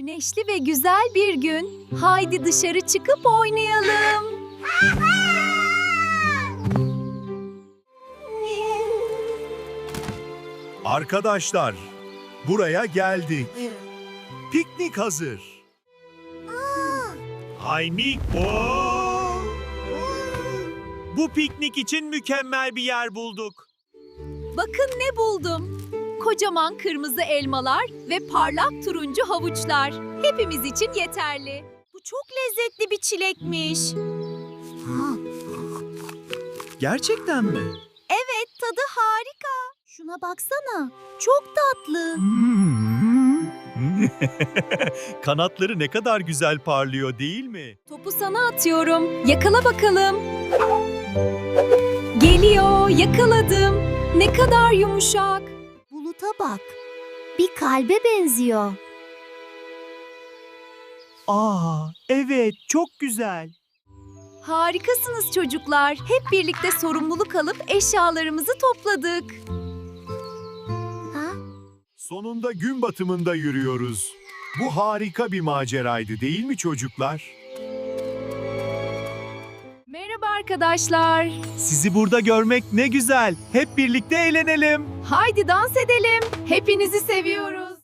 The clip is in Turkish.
Güneşli ve güzel bir gün. Haydi dışarı çıkıp oynayalım. Arkadaşlar, buraya geldik. Piknik hazır. Haynik Bu piknik için mükemmel bir yer bulduk. Bakın ne buldum. Kocaman kırmızı elmalar ve parlak turuncu havuçlar. Hepimiz için yeterli. Bu çok lezzetli bir çilekmiş. Gerçekten mi? Evet, tadı harika. Şuna baksana. Çok tatlı. Kanatları ne kadar güzel parlıyor değil mi? Topu sana atıyorum. Yakala bakalım. Geliyor, yakaladım. Ne kadar yumuşak. Buluta bak. Bir kalbe benziyor. Evet, çok güzel. Harikasınız çocuklar. Hep birlikte sorumluluk alıp eşyalarımızı topladık. Ha? Sonunda gün batımında yürüyoruz. Bu harika bir maceraydı değil mi çocuklar? Merhaba arkadaşlar. Sizi burada görmek ne güzel. Hep birlikte eğlenelim. Haydi dans edelim. Hepinizi seviyoruz.